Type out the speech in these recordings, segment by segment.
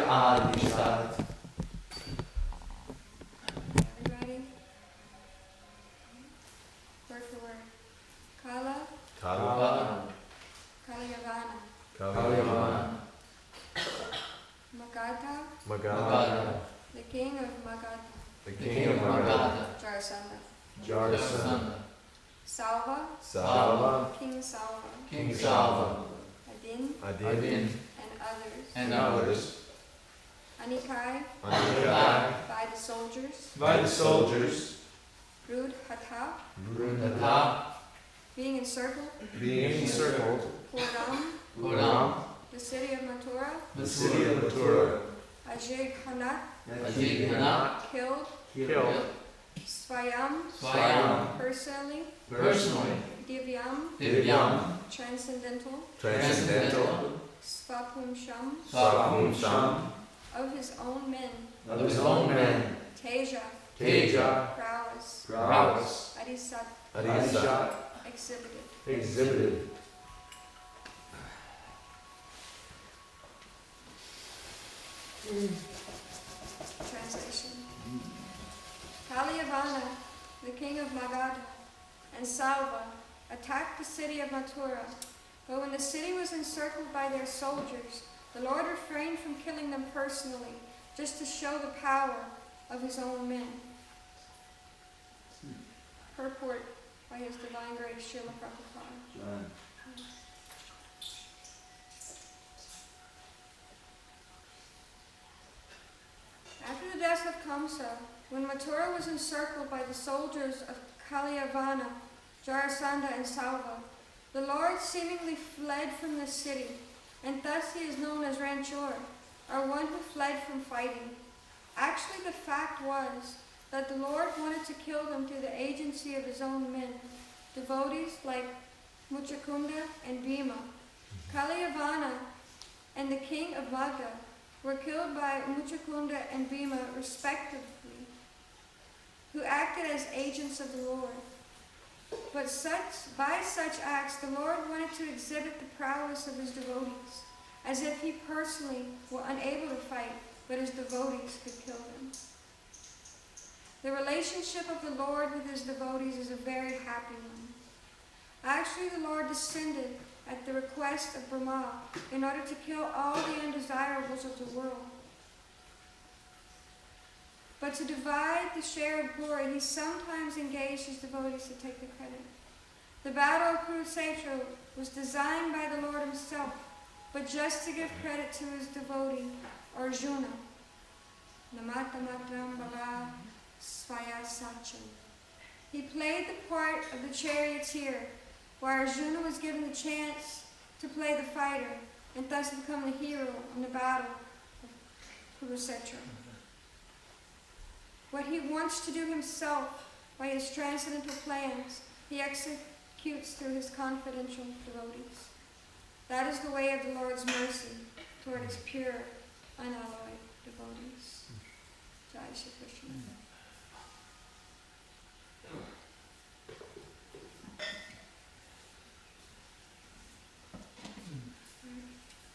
Mother AtiSundari. Everybody? Word for word. Kala, Kala. Kalyavana, Kalyavana. Magadha, Magadha. the king of Magadha, The king of Magadha. Jarasandha. Jarasandha. Salva, Salva. King Salva, King Salva. Adin, Adin. and others. And others. Anikai, Anikai. by the soldiers. By the soldiers. Rud Hatha, Brunata. being encircled. Being encircled. Puram, Puram. the city of Mathura. The city of Mathura. Ajay Khanat, Ajigana. killed. Killed. Swayam, personally. Divyam, Divyam. transcendental. Transcendental. Svapumsham, Swapumsham. of his own men. Of his own men. Teja, Teja. prowess. Prowess. Adisat, Adisat. exhibited. Exhibited. Translation. Kalyavana, the king of Magadha, and Salva attacked the city of Mathura, but when the city was encircled by their soldiers, the Lord refrained from killing them personally, just to show the power of his own men. Purport by His Divine Grace, Srila Prabhupada. After the death of Kamsa, when Mathura was encircled by the soldiers of Kalyavana, Jarasandha, and Salva, the Lord seemingly fled from the city, and thus he is known as Ranchor, or one who fled from fighting. Actually, the fact was that the Lord wanted to kill them through the agency of his own men, devotees like Muchakunda and Bhima. Kalyavana and the king of Magda were killed by Muchakunda and Bhima respectively, who acted as agents of the Lord. But by such acts, the Lord wanted to exhibit the prowess of his devotees, as if he personally were unable to fight, but his devotees could kill them. The relationship of the Lord with his devotees is a very happy one. Actually, the Lord descended at the request of Brahma in order to kill all the undesirables of the world. But to divide the share of glory, he sometimes engaged his devotees to take the credit. The battle of Kurukshetra was designed by the Lord himself, but just to give credit to his devotee, Arjuna. Namatam Bala Svaya Sachin. He played the part of the charioteer, where Arjuna was given the chance to play the fighter, and thus become the hero in the battle of Kurukshetra. What he wants to do himself by his transcendental plans, he executes through his confidential devotees. That is the way of the Lord's mercy toward his pure, unalloyed devotees. Jai Shri Krishna.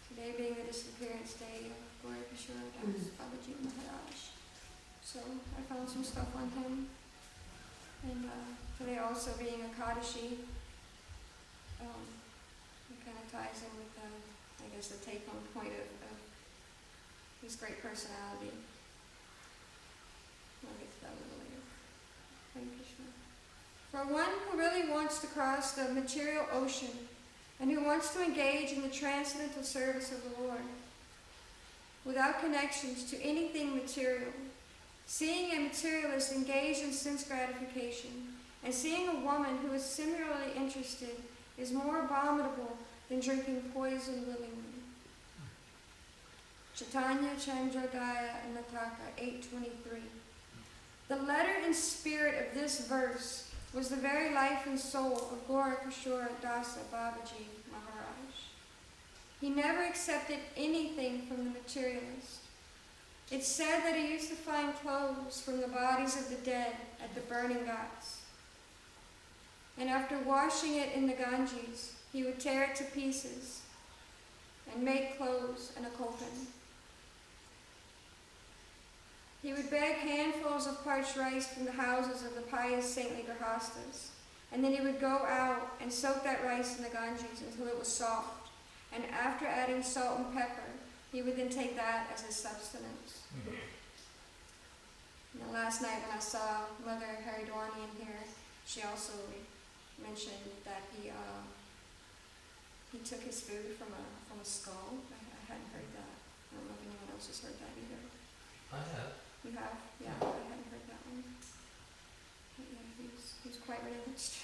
Today being the disappearance day of Gaura Kishore Das HG Maharaj. So I found some stuff on him. And today also being a Kadashi, it kind of ties in with, I guess, the take-home point of his great personality. I'll get to that a little later. Hare Krishna. For one who really wants to cross the material ocean and who wants to engage in the transcendental service of the Lord without connections to anything material, seeing a materialist engaged in sense gratification and seeing a woman who is similarly interested is more abominable than drinking poison willingly. Chaitanya Chandrodaya Nataka 8:23. The letter and spirit of this verse was the very life and soul of Gaura Kishore Dasa Babaji Maharaj. He never accepted anything from the materialist. It's said that he used to find clothes from the bodies of the dead at the burning ghats. And after washing it in the Ganges, he would tear it to pieces and make clothes and a coffin. He would beg handfuls of parched rice from the houses of the pious saintly grahastas, and then he would go out and soak that rice in the Ganges until it was soft, and after adding salt and pepper, he would then take that as his sustenance. And last night when I saw Mother Haridwani in here, she also mentioned that he took his food from a skull. I hadn't heard that. I don't know if anyone else has heard that either. I have. You have? Yeah, I hadn't heard that one. But yeah, he was quite renounced.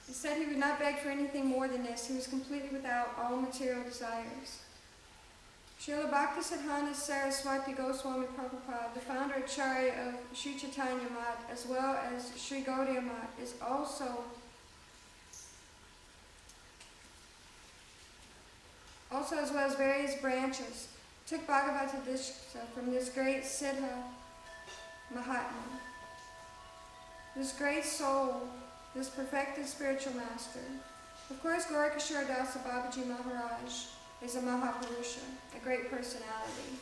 He said he would not beg for anything more than this. He was completely without all material desires. Srila Bhaktisiddhanta Saraswati Goswami Prabhupada, the founder Acharya of Sri Chaitanya Math, as well as Sri Gaudiya Math, is also as well as various branches, took Bhagavata Dikshita from this great Siddha Mahatma. This great soul, this perfected spiritual master. Of course, Gorakishora Dasa Babaji Maharaj is a Mahapurusha, a great personality,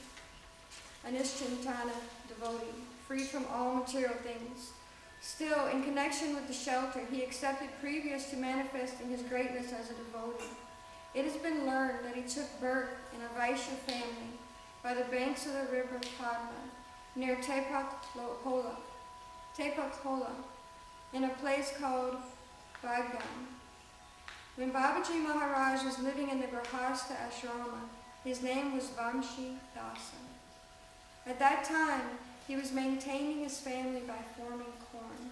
an Ishchintana devotee, free from all material things. Still, in connection with the shelter he accepted previous to manifesting his greatness as a devotee, it has been learned that he took birth in a Vaishya family by the banks of the river Padma, near Tepakhola, in a place called Bagdan. When Babaji Maharaj was living in the Grahastha ashrama, his name was Vamshi Dasa. At that time, he was maintaining his family by forming corn.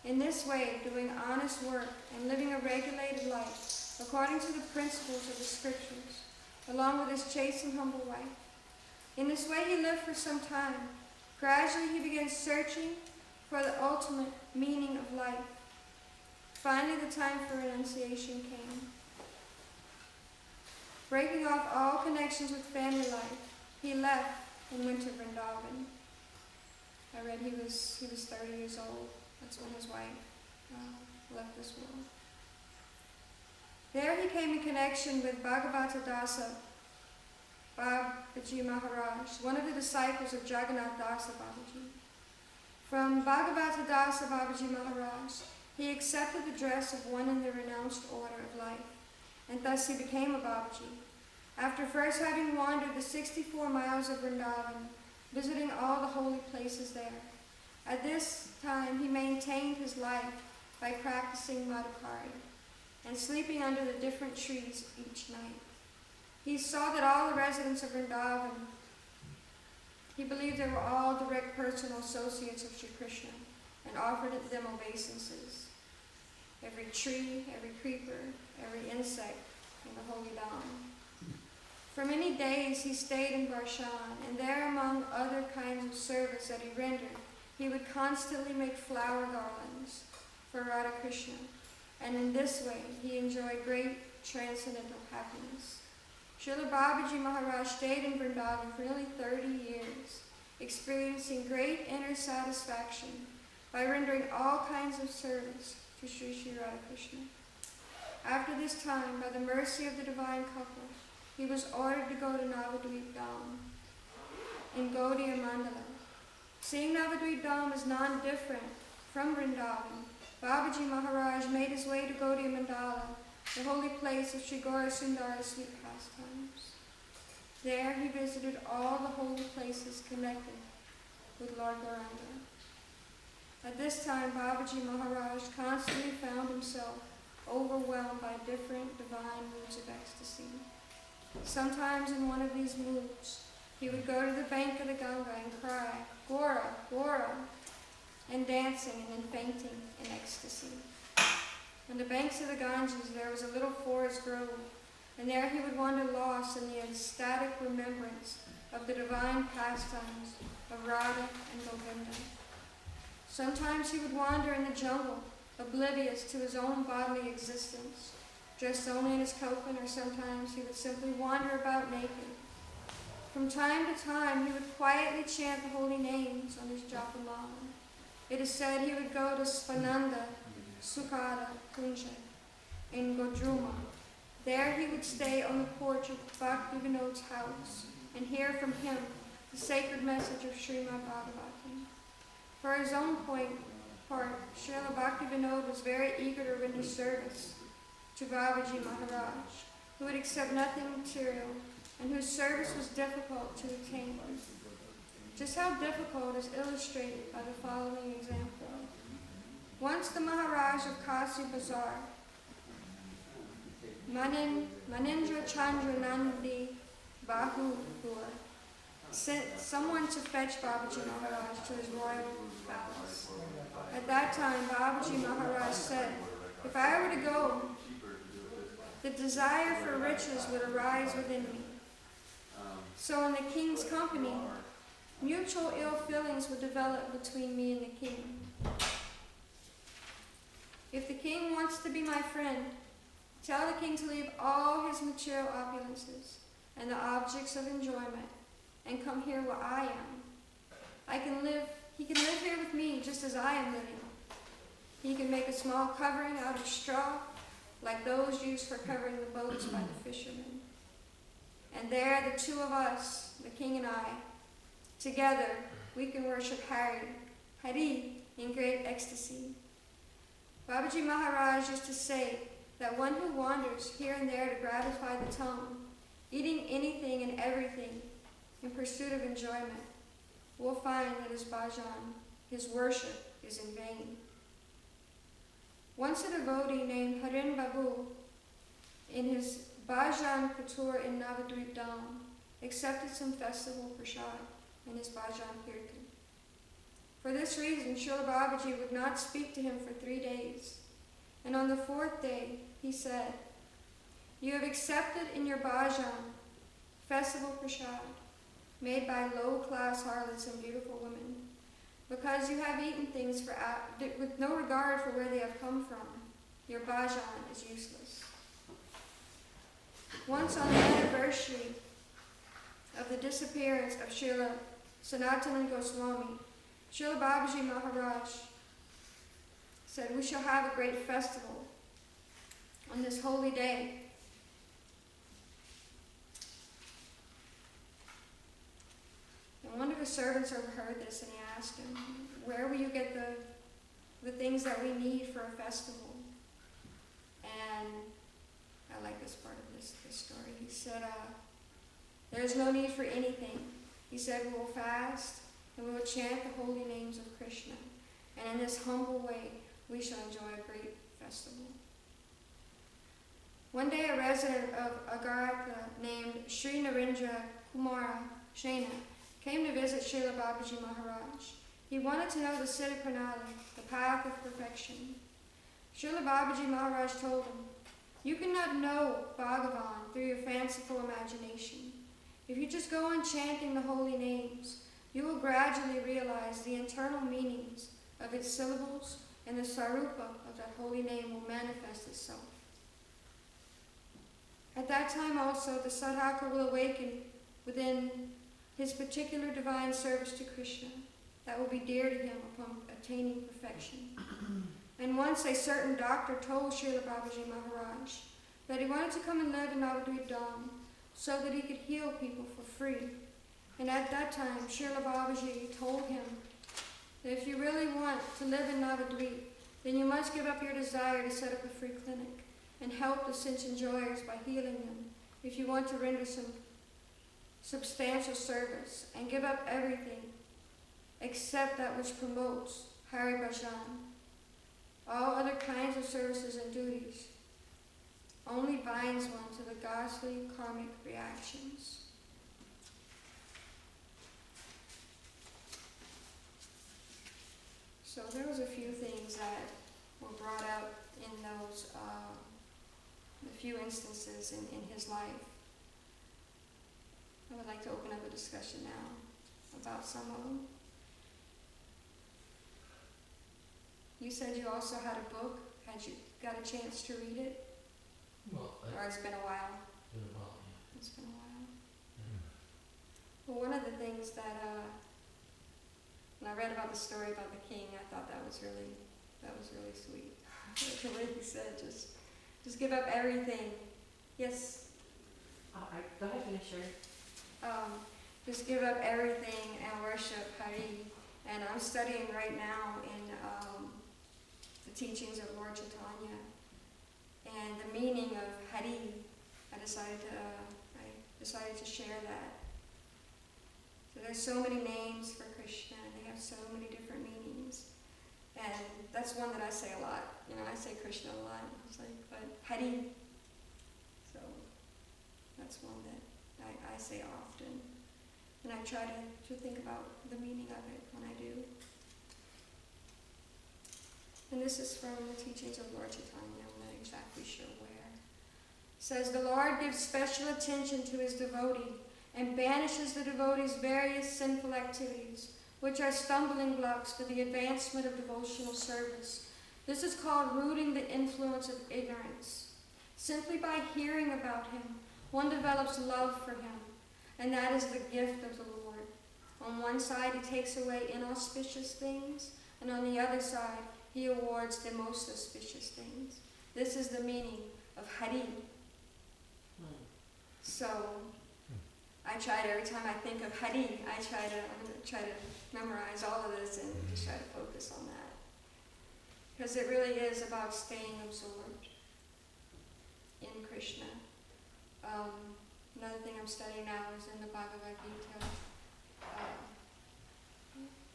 In this way, doing honest work and living a regulated life according to the principles of the scriptures, along with his chaste and humble wife. In this way he lived for some time. Gradually he began searching for the ultimate meaning of life. Finally the time for renunciation came. Breaking off all connections with family life, he left and went to Vrindavan. I read he was 30 years old. That's when his wife left this world. There he came in connection with Bhagavata Dasa Babaji Maharaj, one of the disciples of Jagannath Dasa Babaji. From Bhagavata Dasa Babaji Maharaj, he accepted the dress of one in the renounced order of life, and thus he became a Babaji. After first having wandered the 64 miles of Vrindavan, visiting all the holy places there, at this time he maintained his life by practicing Madhukari and sleeping under the different trees each night. He saw that all the residents of Vrindavan, he believed they were all direct personal associates of Sri Krishna, and offered them obeisances. Every tree, every creeper, every insect in the holy Dham. For many days he stayed in Barshan, and there among other kinds of service that he rendered, he would constantly make flower garlands for Radha Krishna, and in this way he enjoyed great transcendental happiness. Srila Babaji Maharaj stayed in Vrindavan for nearly 30 years, experiencing great inner satisfaction by rendering all kinds of service to Sri Sri Radha Krishna. After this time, by the mercy of the divine couple, he was ordered to go to Navadvip Dham in Gaudiya Mandala. Seeing Navadvip Dham as non-different from Vrindavan, Babaji Maharaj made his way to Gaudiya Mandala, the holy place of Sri Gaurasundari's sweet pastimes. There he visited all the holy places connected with Lord Gauranga. At this time, Babaji Maharaj constantly found himself overwhelmed by different divine moods of ecstasy. Sometimes in one of these moods, he would go to the bank of the Ganga and cry, "Gora, Gora," and dancing and then fainting in ecstasy. On the banks of the Ganges there was a little forest grove, and there he would wander lost in the ecstatic remembrance of the divine pastimes of Radha and Govinda. Sometimes he would wander in the jungle, oblivious to his own bodily existence, dressed only in his copan, or sometimes he would simply wander about naked. From time to time he would quietly chant the holy names on his japamala. It is said he would go to Svananda Sukada Kunja in Godruma. There he would stay on the porch of Bhakti Vinod's house, and hear from him the sacred message of Srimad Bhagavatam. For his own part, Srila Bhaktivinoda was very eager to render service to Babaji Maharaj, who would accept nothing material and whose service was difficult to attain. Just how difficult is illustrated by the following example. Once the Maharaj of Kasi Bazar, Manindra Chandra Nandi Bahupur, sent someone to fetch Babaji Maharaj to his royal palace. At that time, Babaji Maharaj said, "If I were to go, the desire for riches would arise within me. So in the king's company, mutual ill feelings would develop between me and the king. If the king wants to be my friend, tell the king to leave all his material opulences and the objects of enjoyment and come here where I am. He can live here with me just as I am living. He can make a small covering out of straw, like those used for covering the boats by the fishermen. And there the two of us, the king and I, together we can worship Hari in great ecstasy." Babaji Maharaj used to say that one who wanders here and there to gratify the tongue, eating anything and everything in pursuit of enjoyment, will find that his bhajan, his worship, is in vain. Once a devotee named Harin Babu, in his bhajan couture in Navadvip Dham, accepted some festival prasad in his bhajan kirtan. For this reason, Srila Babaji would not speak to him for 3 days. And on the 4th day, he said, "You have accepted in your bhajan festival prasad made by low-class harlots and beautiful women. Because you have eaten things with no regard for where they have come from, your bhajan is useless." Once on the anniversary of the disappearance of Srila Sanatana Goswami, Srila Babaji Maharaj said, "We shall have a great festival on this holy day." And one of his servants overheard this, and he asked him, "Where will you get the things that we need for a festival?" And I like this part of this story. He said, "There's no need for anything." He said, "We will fast and we will chant the holy names of Krishna. And in this humble way, we shall enjoy a great festival." One day, a resident of Agartha named Sri Narendra Kumara Shena came to visit Srila Babaji Maharaj. He wanted to know the Siddha Pranali, the path of perfection. Srila Babaji Maharaj told him, "You cannot know Bhagavan through your fanciful imagination. If you just go on chanting the holy names, you will gradually realize the internal meanings of its syllables, and the sarupa of that holy name will manifest itself. At that time also, the sadhaka will awaken within his particular divine service to Krishna that will be dear to him upon attaining perfection." And once a certain doctor told Srila Babaji Maharaj that he wanted to come and live in Navadvip Dham so that he could heal people for free. And at that time, Srila Babaji told him that if you really want to live in Navadvip, then you must give up your desire to set up a free clinic and help the sense enjoyers by healing them if you want to render some substantial service, and give up everything except that which promotes Hari Bhajan. All other kinds of services and duties only binds one to the ghastly karmic reactions. So there was a few things that were brought out in those, the few instances in his life. I would like to open up a discussion now about some of them. You said you also had a book. Had you got a chance to read it? Well, Or it's been a while? been a while, yeah. It's been a while. Well, one of the things that, when I read about the story about the king, I thought that was really sweet. The way he said, just give up everything. Yes. Go ahead, finish your. just give up everything and worship Hari. And I'm studying right now in the teachings of Lord Chaitanya. And the meaning of Hari, I decided to share that. So there's so many names for Krishna, and they have so many different meanings. And that's one that I say a lot. You know, I say Krishna a lot. It's like, but Hari. So that's one that I say often. And I try to think about the meaning of it when I do. And this is from the teachings of Lord Chaitanya. I'm not exactly sure where. It says, the Lord gives special attention to his devotee and banishes the devotee's various sinful activities, which are stumbling blocks for the advancement of devotional service. This is called rooting the influence of ignorance. Simply by hearing about him, one develops love for him, and that is the gift of the Lord. On one side, he takes away inauspicious things, and on the other side, he awards the most auspicious things. This is the meaning of Hari. So, I try to, every time I think of Hari, I'm going to try to memorize all of this and just try to focus on that. Because it really is about staying absorbed in Krishna. Another thing I'm studying now is in the Bhagavad Gita.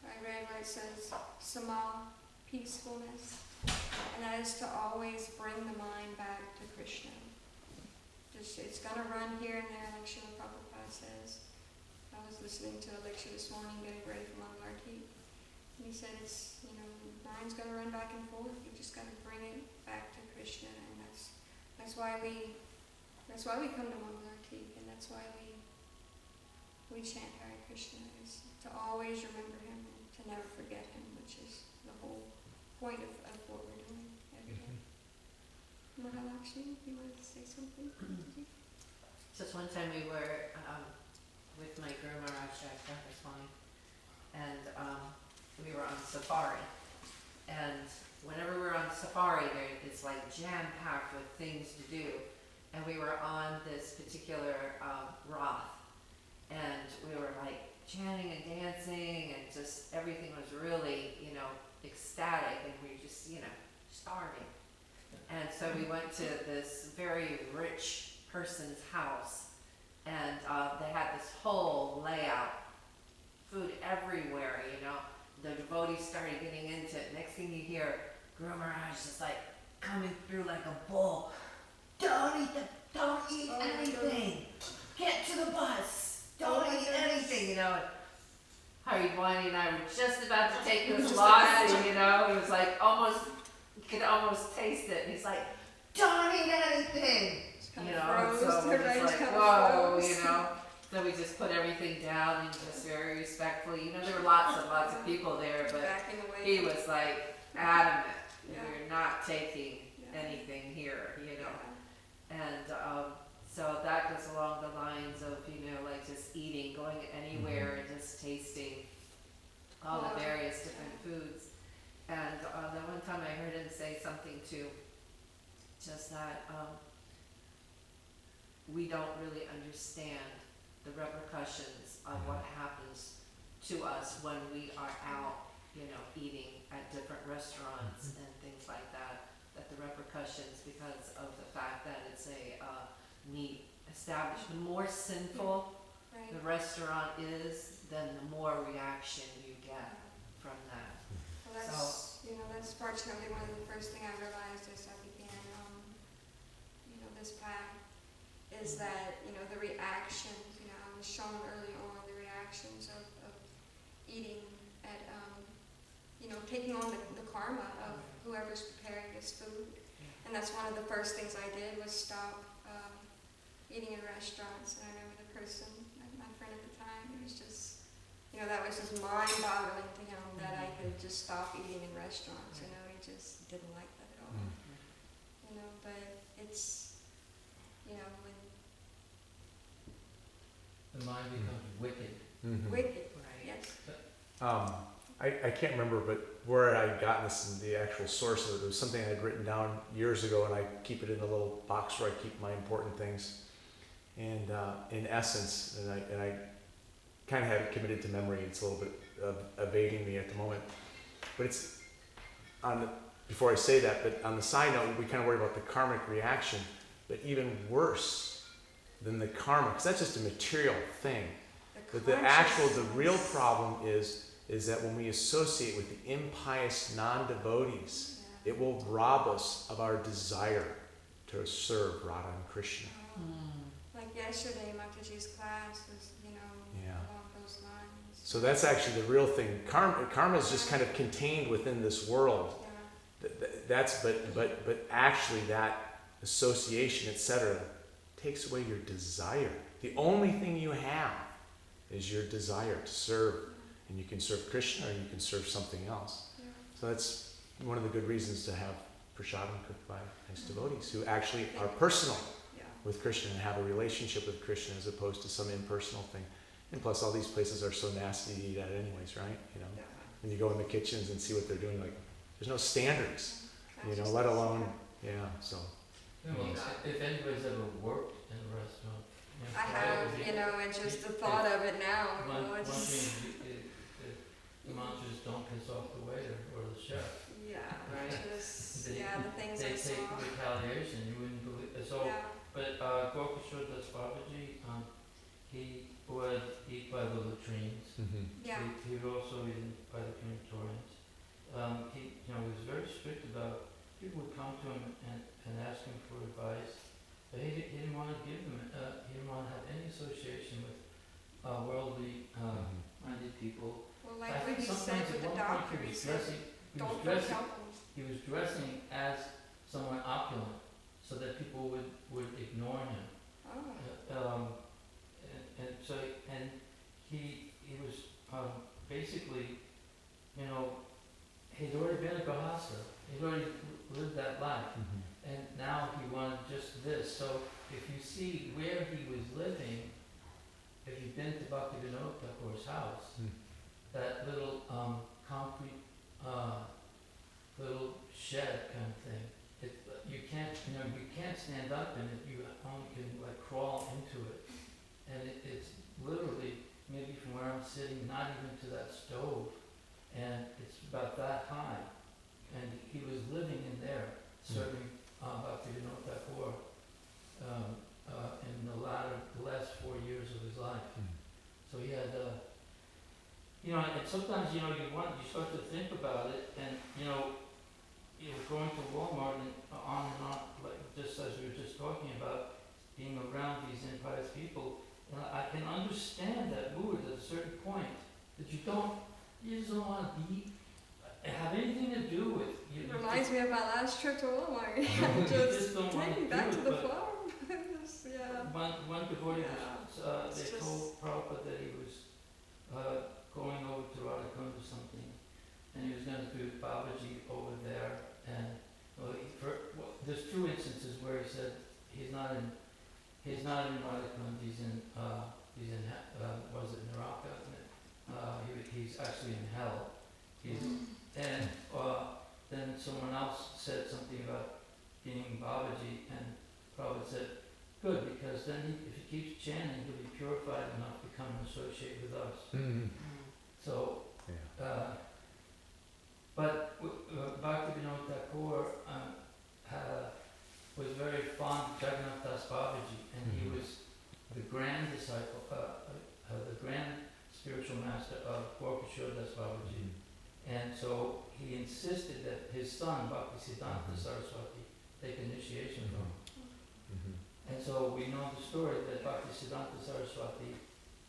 I read where it says Sama, peacefulness, and that is to always bring the mind back to Krishna. It's going to run here and there, like Srila Prabhupada says. I was listening to a lecture this morning, getting ready for Mother AtiSundari, and he said it's, mind's going to run back and forth. You just got to bring it back to Krishna, and that's why we come to Mother AtiSundari, and that's why we chant Hare Krishna, is to always remember him and to never forget him, which is the whole point of what we're doing every day. Mahalakshmi, you wanted to say something? Just one time we were with my Guru Maharaj, Jack Swami, and we were on safari. And whenever we're on safari, it's like jam-packed with things to do. And we were on this particular Roth, and we were like chanting and dancing, and just everything was really, ecstatic, and we were just, starving. And so we went to this very rich person's house, and they had this whole layout, food everywhere, The devotees started getting into it. Next thing you hear, Guru Maharaj just like coming through like a bull. Don't eat anything. Get to the bus. Don't eat anything, Hari Bwani and I were just about to take this lassi, He was like you could almost taste it. And he's like, don't eat anything. So we're just like, whoa, So we just put everything down and just very respectfully. There were lots of people there, but he was like adamant. Yeah. We're not taking anything here, And so that goes along the lines of, like just eating, going anywhere and just tasting all the various different foods. And the one time I heard him say something too, just that we don't really understand the repercussions of what happens to us when we are out, eating at different restaurants and things like that. That the repercussions, because of the fact that it's a meat establishment, the more sinful the restaurant is, then the more reaction you get from that. Well, that's fortunately one of the first things I realized as I began, this path, is that, the reactions, I was shown early on the reactions of eating at, taking on the karma of whoever's preparing this food. And that's one of the first things I did was stop eating in restaurants. And I remember the person, my friend at the time, he was just, that was just mind-boggling to him that I could just stop eating in restaurants. He just didn't like that at all. But it's, when The mind becomes wicked. wicked, Right. yes. I can't remember, but where I had gotten this and the actual source of it was something I had written down years ago, and I keep it in a little box where I keep my important things. And in essence, and I kind of have it committed to memory. It's a little bit evading me at the moment. But it's before I say that, but on the side note, we kind of worry about the karmic reaction. But even worse than the karma, because that's just a material thing. But the real problem is that when we associate with the impious non-devotees, it will rob us of our desire to serve Radha and Krishna. Like yesterday, Mataji's class was, along those lines. So that's actually the real thing. Karma is just kind of contained within this world. But actually that association, etc., takes away your desire. The only thing you have is your desire to serve. And you can serve Krishna or you can serve something else. Yeah. So that's one of the good reasons to have prasadam cooked by nice devotees who actually are personal with Krishna and have a relationship with Krishna as opposed to some impersonal thing. And plus all these places are so nasty to eat at anyways, right? When you go in the kitchens and see what they're doing, like there's no standards, let alone, so. Well, if anybody's ever worked in a restaurant. I have, and just the thought of it now. One thing, the mantras don't piss off the waiter or the chef. Yeah, right? the things I saw. They take retaliation, you wouldn't believe. So, but Gokishore Das Babaji, he would eat by the latrines. He would also eat by the crematoriums. He was very strict about, people would come to him and ask him for advice. But he didn't want to give them, he didn't want to have any association with worldly minded people. Well, like when you said with the doctor, he said, don't go temples. He was dressing as someone opulent so that people would ignore him. Oh. And he was basically, he'd already been a Grahasta. He'd already lived that life. And now he wanted just this. So if you see where he was living, if you've been to Bhaktivinoda Thakur's house, that little concrete little shed kind of thing, you can't stand up in it. You only can crawl into it, and it's literally maybe from where I'm sitting, not even to that stove, and it's about that high. And he was living in there, serving Bhaktivinoda Thakur in the last 4 years of his life. So he had, and sometimes you start to think about it, and going to Walmart and on, like just as we were just talking about, being around these impious people, and I can understand that mood at a certain point that you just don't want to have anything to do with. It reminds me of my last trip to Walmart. just don't want take me back to the farm. One devotee they told Prabhupada that he was going over to Radhakund or something, and he was going to do Babaji over there, and there's 2 instances where he said he's not in Radhakund, he's in was it Naraka? He's actually in hell. And then someone else said something about being Babaji, and Prabhupada said, good, because then if he keeps chanting, he'll be purified enough to come and associate with us. So, but Bhaktivinoda Thakur was very fond of Jagannath Das Babaji, and he was the grand disciple, the grand spiritual master of Gokishore Das Babaji. And so he insisted that his son, Bhaktisiddhanta Saraswati, take initiation from him. And so we know the story that Bhaktisiddhanta Saraswati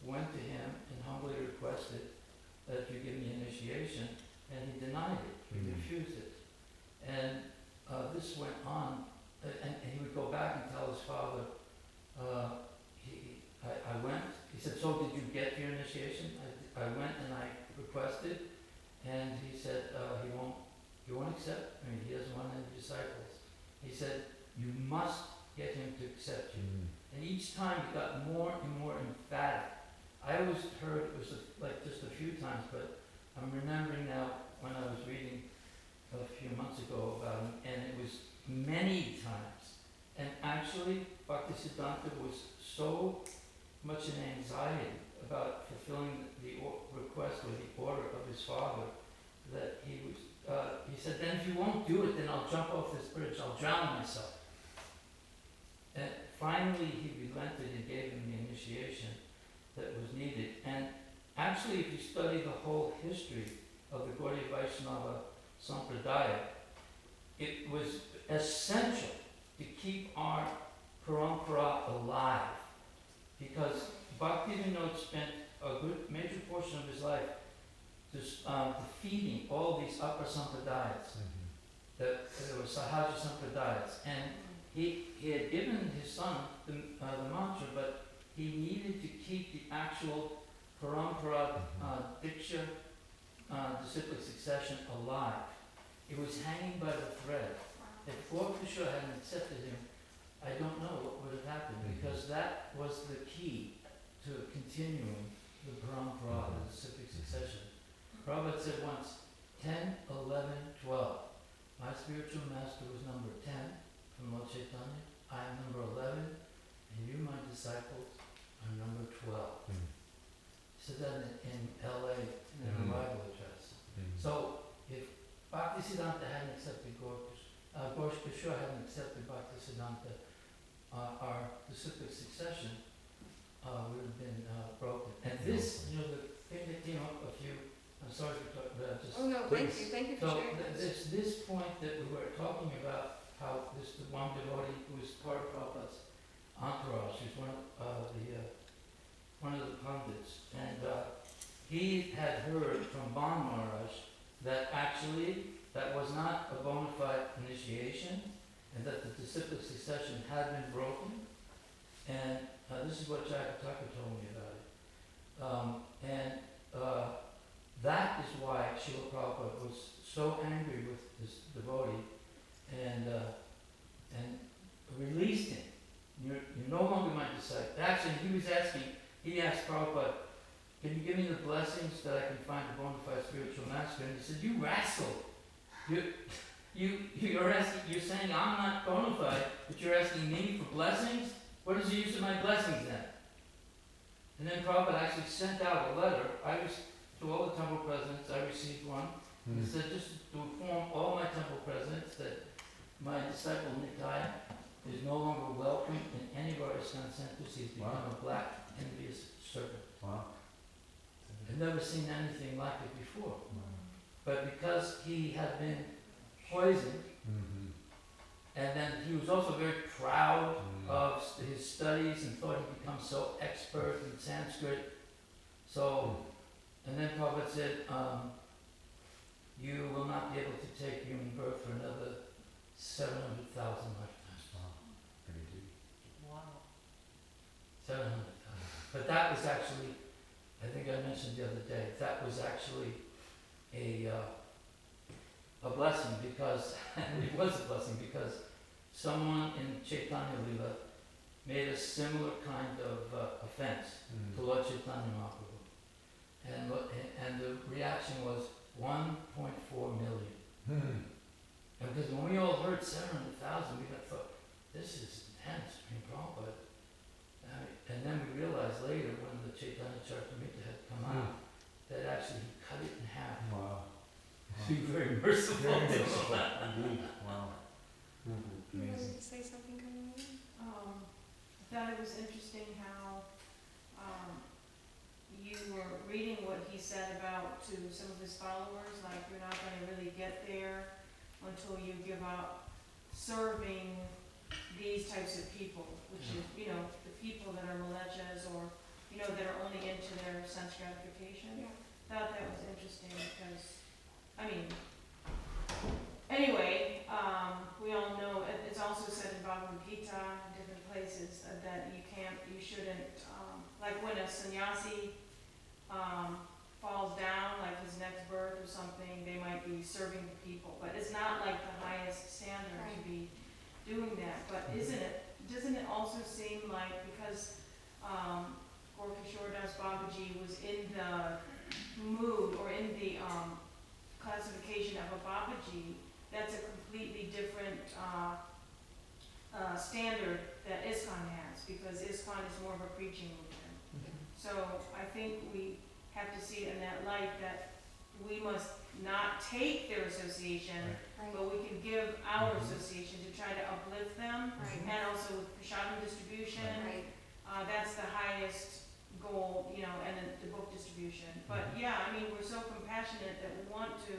went to him and humbly requested that you give me initiation, and he denied it. He refused it. And this went on, and he would go back and tell his father, I went, he said, so did you get your initiation? I went and I requested, and he said, he won't accept. I mean, he doesn't want any disciples. He said, you must get him to accept you. And each time he got more and more emphatic. I always heard it was just a few times, but I'm remembering now when I was reading a few months ago about him, and it was many times. And actually, Bhaktisiddhanta was so much in anxiety about fulfilling the request or the order of his father that he said, then if you won't do it, then I'll jump off this bridge, I'll drown myself. And finally he relented and gave him the initiation that was needed. And actually, if you study the whole history of the Gaudiya Vaishnava Sampradaya, it was essential to keep our parampara alive, because Bhaktivinoda spent a good major portion of his life defeating all these upper sampradayas, there were Sahaja sampradayas, and he had given his son the mantra, but he needed to keep the actual parampara diksha, disciplic succession alive. It was hanging by the thread. If Gaur Kishore hadn't accepted him, I don't know what would have happened, because that was the key to continuing the parampara, the disciplic succession. Prabhupada said once, 10, 11, 12. My spiritual master was number 10 from Lord Chaitanya. I am number 11, and you, my disciples, are number 12. He said that in LA in an arrival address. So if Bhaktisiddhanta hadn't accepted Gaur Kishore hadn't accepted Bhaktisiddhanta, our disciplic succession would have been broken. And this, the thing that came up a few, I'm sorry for talking about just. Oh no, thank you for So sharing this. this point that we were talking about, how the one devotee who was part of Prabhupada's entourage, who's one of the pundits, and he had heard from Ban Maharaj that actually that was not a bona fide initiation, and that the disciplic succession had been broken. And this is what Jayapataka told me about it. That is why Srila Prabhupada was so angry with this devotee and released him. You're no longer my disciple. Actually, he asked Prabhupada, can you give me the blessings that I can find a bona fide spiritual master? And he said, you rascal! You're saying I'm not bona fide, but you're asking me for blessings? What is the use of my blessings then? And then Prabhupada actually sent out a letter. To all the temple presidents, I received one. It said just to inform all my temple presidents that my disciple Nitai is no longer welcome in any of our ISKCON centers. He's become a black, envious serpent. Wow. I've never seen anything like it before. But because he had been poisoned, and then he was also very proud of his studies and thought he'd become so expert in Sanskrit. So, and then Prabhupada said, you will not be able to take human birth for another 700,000 lifetimes. Pretty deep. Wow. 700,000. But that was actually, I think I mentioned the other day, that was actually a blessing, because, and it was a blessing because someone in Chaitanya Lila made a similar kind of offense to Lord Chaitanya Mahaprabhu. And the reaction was 1.4 million. And because when we all heard 700,000, we thought, this is intense, Prabhupada. And then we realized later, when the Chaitanya Charitamrita had come out, that actually he cut it in half. Wow. To be very merciful. Very merciful, indeed. Wow. You wanted Amazing. to say something, Kamala? I thought it was interesting how you were reading what he said about to some of his followers, like you're not going to really get there until you give up serving these types of people, which is, the people that are malechas or, that are only into their sense gratification. Yeah. Thought that was interesting because, anyway, we all know, it's also said in Bhagavad Gita, in different places, that you shouldn't, like when a sannyasi falls down, like his next birth or something, they might be serving the people, but it's not like the highest standard to be doing that. But doesn't it also seem like, because Gaur Kishore Das Babaji was in the mood or in the classification of a Babaji, that's a completely different standard that ISKCON has, because ISKCON is more of a preaching movement. So I think we have to see it in that light, that we must not take their association, Right. but we can give our Mhm. association to try to uplift them, Right. and also with Prashadam distribution, Right. that's the highest goal, you know, and then the book distribution. But Mhm. yeah, I mean, we're so compassionate that we want to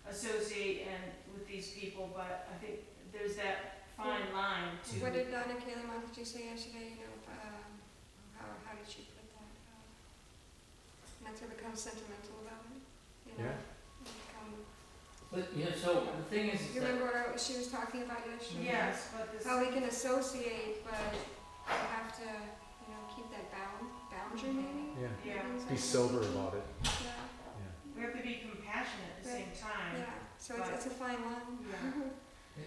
associate and with these people, but I think there's that fine line to. What did Donna Kalimann, did you say yesterday, you know, how did she put that? Not to become sentimental about it, you know? Yeah. Become, But, you know, so the thing is you that, remember what she was talking about yesterday? Yes, but this. How we can associate, but we have to, you know, keep that boundary maybe? Yeah. Yeah, Be sober about it. Yeah, Yeah. we have to be compassionate at the same time. yeah, so it's a fine line. Yeah.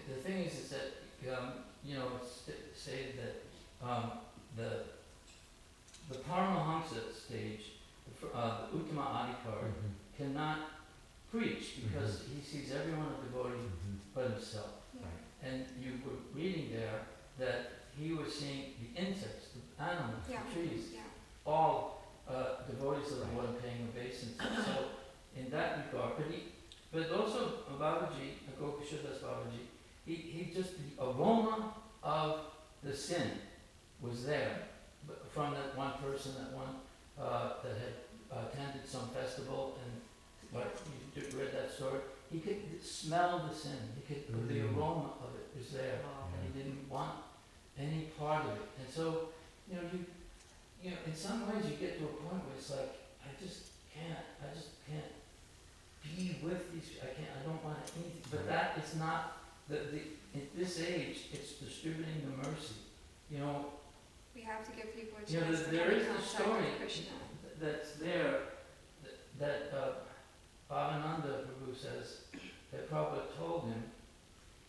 the thing is that, you know, it's stated that, the Paramahamsa stage, the Uttama Adhikar, cannot preach because he sees everyone a devotee Mhm. but himself. Yeah. And you were reading there that he was seeing the insects, the animals, Yeah. the trees, Yeah, all devotees of the Lord paying obeisance. So in that regard, but also Babaji, Gopashudas Babaji, he just, the aroma of the sin was there from that one person, that had attended some festival, and what you read that story, he could smell the sin, the aroma of it was there, and he didn't want any part of it. And so, you know, in some ways you get to a point where it's like, I just can't be with these, I don't want anything, but that is not, in this age, it's distributing the mercy. You know, we have to give people a you know, chance to there come in is a contact story with Krishna. that's there, that Bhavananda Prabhu says, that Prabhupada told him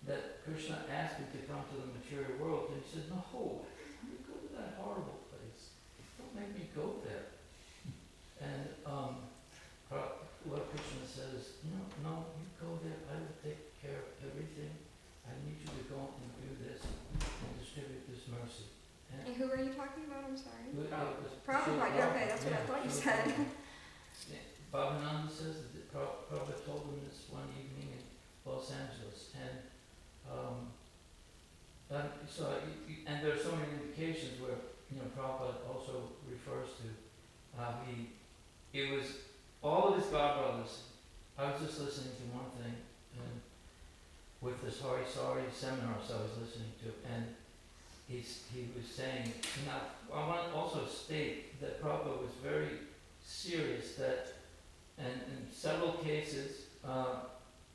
that Krishna asked him to come to the material world, and he said, no, let me go to that horrible place. Don't make me go there. And Lord Krishna says, no, you go there, I will take care of everything. I need you to go and do this and distribute this mercy. And who are you talking about? I'm sorry. Prabhupada, Prabhupada, okay, that's what I thought you said. Bhavananda says that Prabhupada told him this one evening in Los Angeles, and and there are so many indications where Prabhupada also refers to it was all of his godbrothers. I was just listening to one thing, and with this Hari Sari seminars I was listening to, and he was saying, now I want to also state that Prabhupada was very serious that, and in several cases,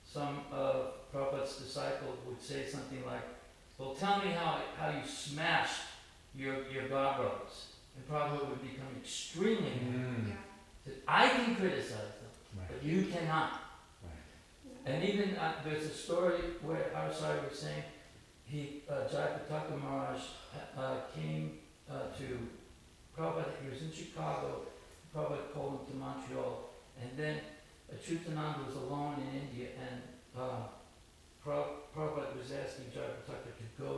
some of Prabhupada's disciples would say something like, well, tell me how you smashed your godbrothers. And Prabhupada would become extremely angry. Yeah. Said, I can criticize them, but you cannot. Yeah. And even there's a story where Arsari was saying, Jayapataka Maharaj came to Prabhupada. He was in Chicago. Prabhupada called him to Montreal, and then Achyutananda was alone in India, and Prabhupada was asking Jayapataka to go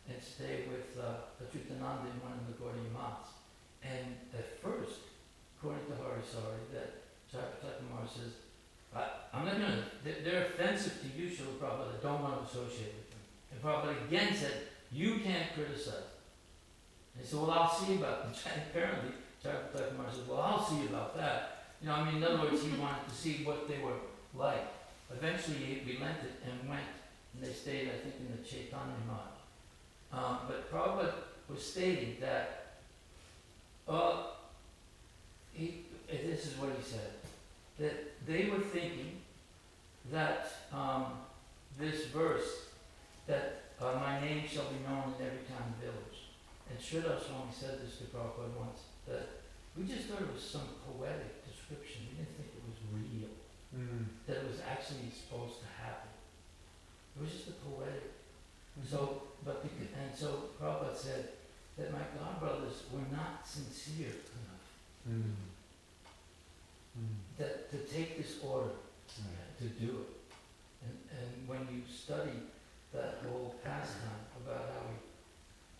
and stay with Achyutananda in one of the Gaudiya Maths. And at first, according to Harisari, that Jayapataka Maharaj says, I'm not going to, they're offensive to you, Srila Prabhupada, I don't want to associate with them. And Prabhupada again said, you can't criticize. And he said, well, I'll see about it. And apparently, Jayapataka Maharaj said, well, I'll see about that. In other words, he wanted to see what they were like. Eventually, he relented and went, and they stayed, I think, in the Chaitanya Math. But Prabhupada was stating that, this is what he said, that they were thinking that this verse, that my name shall be known in every town and village. And Sridhar Swami said this to Prabhupada once, that we just thought it was some poetic description. We didn't think it was real, that it was actually supposed to happen. It was just a poetic. So Prabhupada said that my godbrothers were not sincere enough that to take this order, to do it. And when you study that whole pastime about how he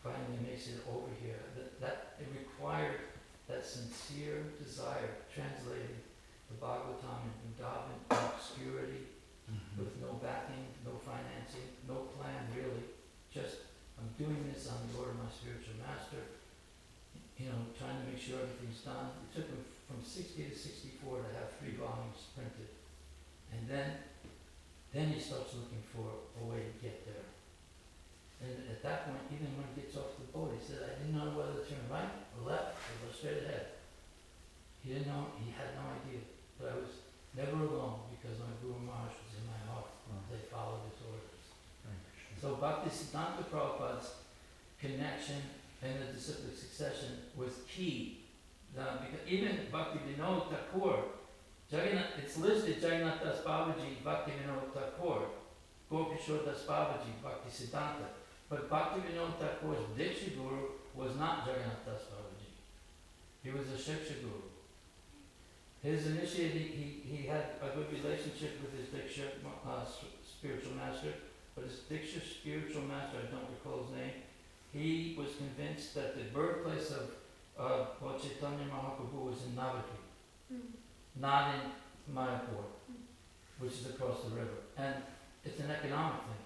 finally makes it over here, that it required that sincere desire, translating the Bhagavatam in Vrindavan in obscurity, with no backing, no financing, no plan really, just I'm doing this on the order of my spiritual master, trying to make sure everything's done. It took him from 60 to 64 to have 3 volumes printed. And then he starts looking for a way to get there. And at that point, even when he gets off the boat, he said, I didn't know whether to turn right or left or go straight ahead. He didn't know, he had no idea. But I was never alone because my Guru Maharaj was in my heart. They followed his orders. So Bhaktisiddhanta Prabhupada's connection and the disciplic succession was key. Because even Bhakti Vinod Thakur, it's listed Jagannath Das Babaji, Bhakti Vinod Thakur, Gopishore Das Babaji, Bhakti Siddhanta. But Bhakti Vinod Thakur's Diksha Guru was not Jagannath Das Babaji. He was a Shiksha Guru. His initiating, he had a good relationship with his Diksha spiritual master, but his Diksha spiritual master, I don't recall his name, he was convinced that the birthplace of Lord Chaitanya Mahaprabhu was in Navadvip, not in Mayapur, which is across the river. And it's an economic thing.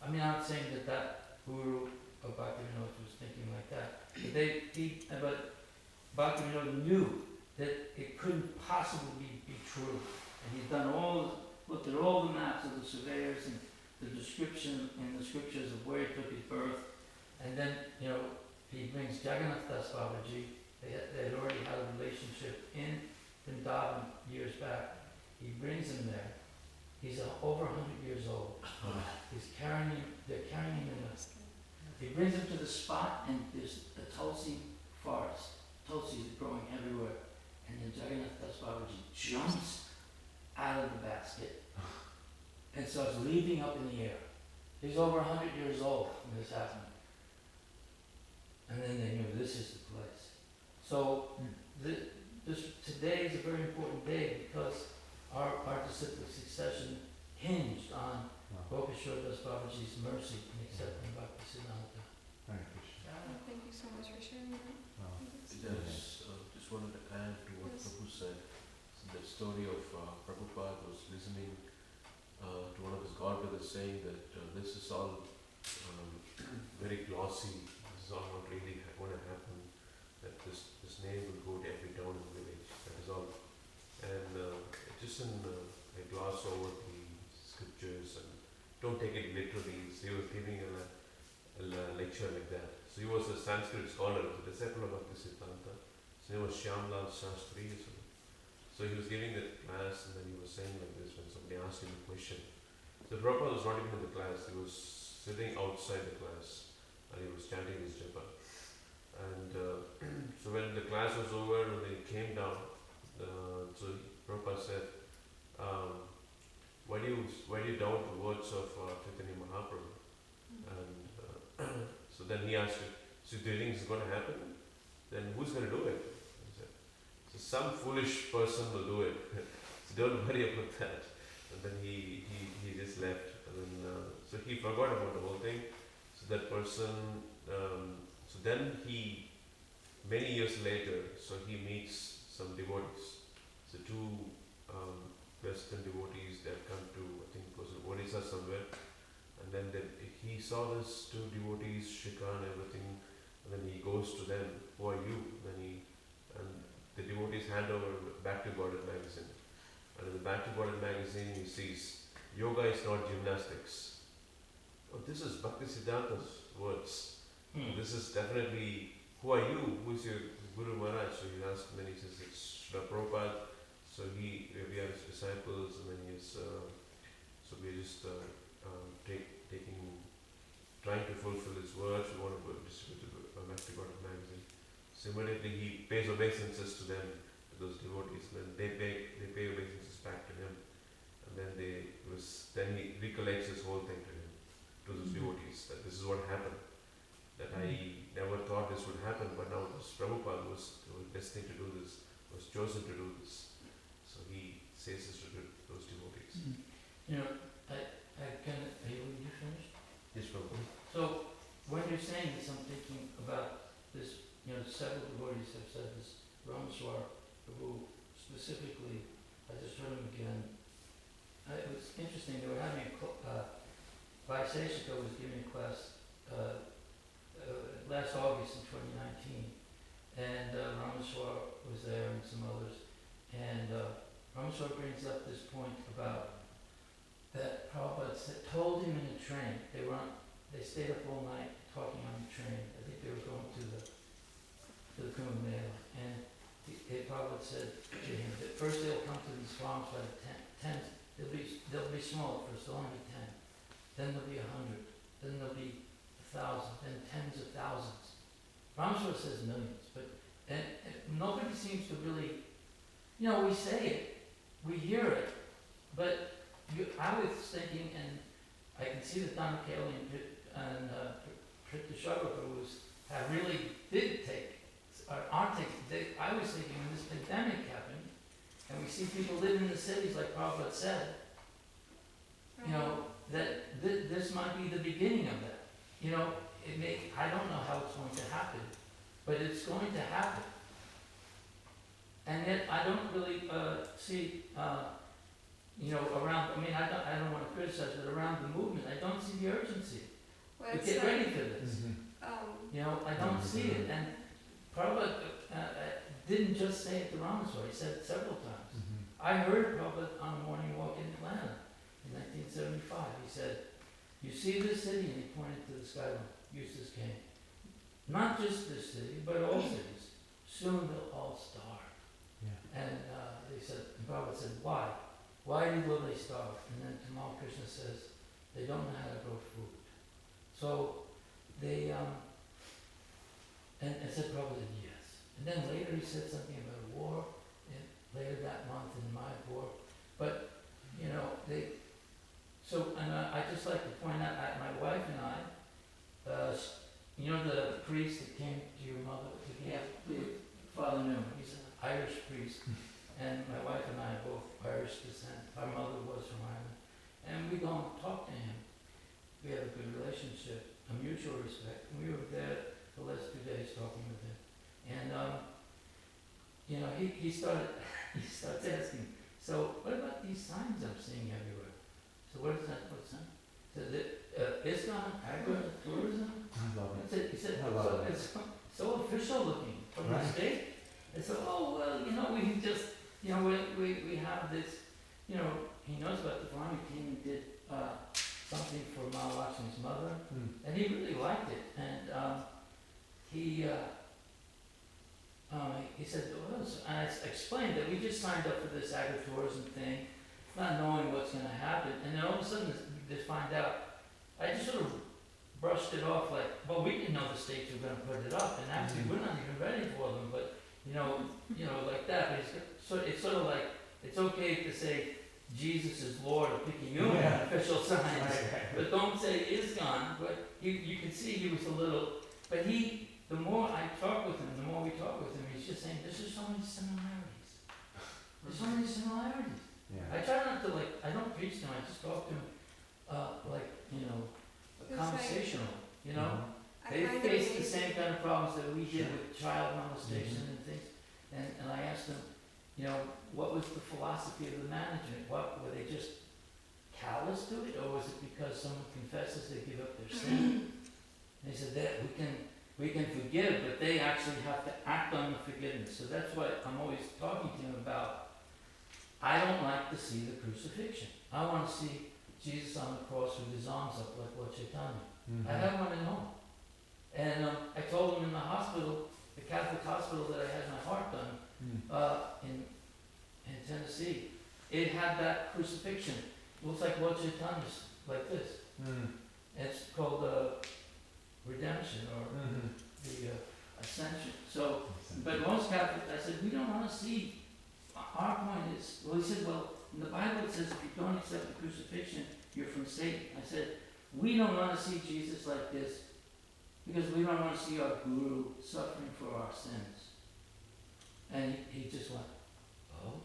I mean, I'm not saying that guru of Bhaktivinoda was thinking like that. But Bhaktivinoda knew that it couldn't possibly be true. And he'd looked at all the maps of the surveyors and the description in the scriptures of where he took his birth. And then, he brings Jagannath Das Babaji. They had already had a relationship in Vrindavan years back. He brings him there. He's over 100 years old. They're carrying him in he brings him to the spot, and there's a Tulsi forest. Tulsi is growing everywhere. And then Jagannath Das Babaji jumps out of the basket and starts leaping up in the air. He's over 100 years old when this happened. And then they knew this is the place. So today is a very important day because our disciplic succession hinged on Gopishore Das Babaji's mercy in accepting Bhaktisiddhanta. Thank you so much for sharing that. Just wanted to add to what Prabhu said. So the story of Prabhupada was listening to one of his godbrothers saying that this is all very glossy. This is all not really going to happen. That this name will go to every town and village. That is all. And just I gloss over the scriptures and don't take it literally. So he was giving a lecture like that. So he was a Sanskrit scholar, a disciple of Bhaktisiddhanta. His name was Shyamlal Shastri. So he was giving the class and then he was saying like this when somebody asked him a question. The Prabhupada was not even in the class. He was sitting outside the class and he was chanting his japa. And so when the class was over, when they came down, so Prabhupada said, why do you doubt the words of Chaitanya Mahaprabhu? And so then he asked, so do you think this is going to happen? Then who's going to do it? He said, so some foolish person will do it. So don't worry about that. And then he just left. And then, so he forgot about the whole thing. So that person, so then many years later, so he meets some devotees. So 2 Western devotees that come to, I think it was Odisha somewhere. And then he saw these 2 devotees, Shikha and everything. And then he goes to them, who are you? And the devotees hand over Back to Godhead magazine. And in the Back to Godhead magazine he sees, yoga is not gymnastics. Oh, this is Bhaktisiddhanta's words. This is definitely, who are you? Who is your Guru Maharaj? So he asked, and then he says, it's Srila Prabhupada. So we are his disciples, and then he is, so we are just trying to fulfill his words. We want to distribute the Back to Godhead magazine. So immediately he pays obeisances to them, to those devotees, and then they pay obeisances back to him. And then he recollects his whole thing to him, to those devotees, that this is what happened. That I never thought this would happen, but now this Prabhupada was destined to do this, was chosen to do this. So he says this to those devotees. Are you finished? Yes, Prabhu. So when you're saying this, I'm thinking about this, several devotees have said this. Rameswar, who specifically, I just heard him again. It was interesting, they were having Vaiseshika was giving a class last August in 2019, and Rameswar was there and some others. And Rameswar brings up this point about that Prabhupada told him in the train, they stayed up all night talking on the train. I think they were going to the Kumbh Mela. And Prabhupada said to him that first they'll come to these farms by the tens. They'll be small at first, they'll only be 10. Then there'll be 100. Then there'll be 1,000. Then tens of thousands. Rameswar says millions, but and nobody seems to really, we say it, we hear it, but I was thinking, and I can see that Dharmakeli and Pritashara have really did take, aren't taking. I was thinking when this pandemic happened, and we see people living in the cities like Prabhupada said, that this might be the beginning of that. I don't know how it's going to happen, but it's going to happen. And yet I don't really see, around, I don't want to criticize, but around the movement, I don't see the urgency. Well, To it's get like, ready for this. I don't see it. And Prabhupada didn't just say it to Rameswar, he said it several times. I heard Prabhupada on a morning walk in Atlanta in 1975. He said, "You see this city?" And he pointed to the skyline, Eustace came. Not just this city, but all cities. Soon they'll all starve. Yeah. And they said, and Prabhupada said, why? Why will they starve? And then Tamal Krishna says, they don't know how to grow food. So they, and said Prabhupada said yes. And then later he said something about war, and later that month in Mayapur. But, I just like to point out, my wife and I, the priest that came to your mother, Father Newman, he's an Irish priest, and my wife and I are both Irish descent. Our mother was from Ireland, and we go and talk to him. We have a good relationship, a mutual respect. And we were there the last 2 days talking with him, and he starts asking, so what about these signs I'm seeing everywhere? So what is that? What's that? So ISKCON, agritourism. That's it. He said, so it's so official looking from the state. And so, we just, we have this, he knows about the farm. He came and did something for Mahalakshmi's mother, and he really liked it. And he said, and I explained that we just signed up for this agritourism thing, not knowing what's going to happen, and then all of a sudden they find out. I just sort of brushed it off like, well, we didn't know the states were going to put it up, and actually we're not even ready for them, but like that. But it's sort of like, it's okay to say Jesus is Lord or picking you on official signs, but don't say ISKCON. But you can see he was a little, but the more I talk with him, the more we talk with him, he's just saying, there's just so many similarities. There's so many similarities. I try not to I don't preach to him, I just talk to him, conversational, They face the same kind of problems that we did with child molestation and things. And I asked them, what was the philosophy of the management? Were they just callous to it, or was it because someone confesses they give up their sin? They said that we can forgive, but they actually have to act on the forgiveness. So that's what I'm always talking to him about. I don't like to see the crucifixion. I want to see Jesus on the cross with his arms up like Lord Chaitanya. I have one at home. And I told him in the hospital, the Catholic hospital that I had my heart done in Tennessee, it had that crucifixion. It looks like Lord Chaitanya's, like this. It's called redemption or the ascension. So, but most Catholics, I said, we don't want to see. Our point is, he said, in the Bible it says if you don't accept the crucifixion, you're from Satan. I said, we don't want to see Jesus like this because we don't want to see our guru suffering for our sins. And he just went, oh.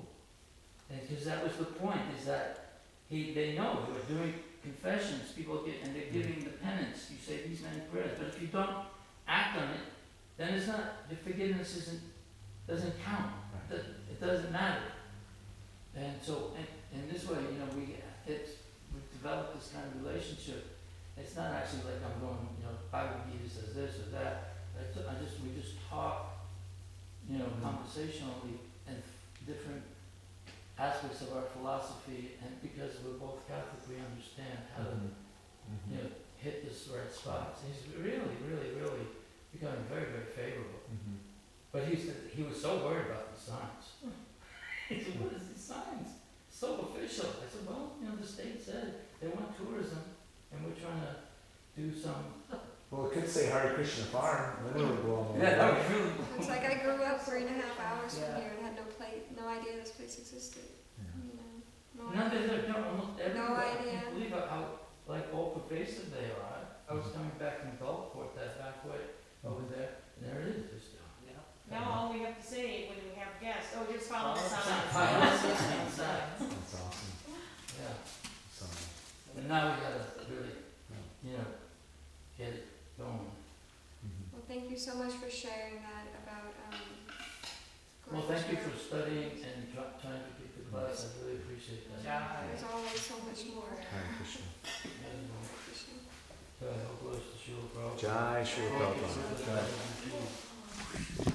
And because that was the point, is that they know they were doing confessions, people get, and they're giving the penance, you say these many prayers, but if you don't act on it, then it's not, the forgiveness doesn't count, it doesn't matter. And so, in this way, you know, we've developed this kind of relationship. It's not actually like I'm going, you know, Bible Gita says this or that. We just talk, you know, conversationally and different aspects of our philosophy, and because we're both Catholic, we understand how to, you know, hit this right spot. So he's really, really, really becoming very, very favorable. But he was so worried about the signs. He said, what is these signs? So official. I said, well, you know, the state said they want tourism, and we're trying to do some. Well, it could say Hare Krishna Farm, then it would blow Yeah, that was really. It's like I grew up 3.5 hours Yeah. from here and had no idea this place existed. You know, No, they're almost everywhere. No I idea. can't believe how like all pervasive they are. I was coming back from Gulfport, that back way over there, and there it is. Just, Now all we have to say when we have guests, oh, just follow the signs. That's awesome. Yeah. So, And now we gotta really, you know, get it going. Well, thank you so much for sharing that about. Well, thank you for studying and trying to keep the class. I really appreciate that. There's always so much more. Hare Krishna. So I hope to Shula Prabhupada. Jai Shri Prabhupada. Prabhupada.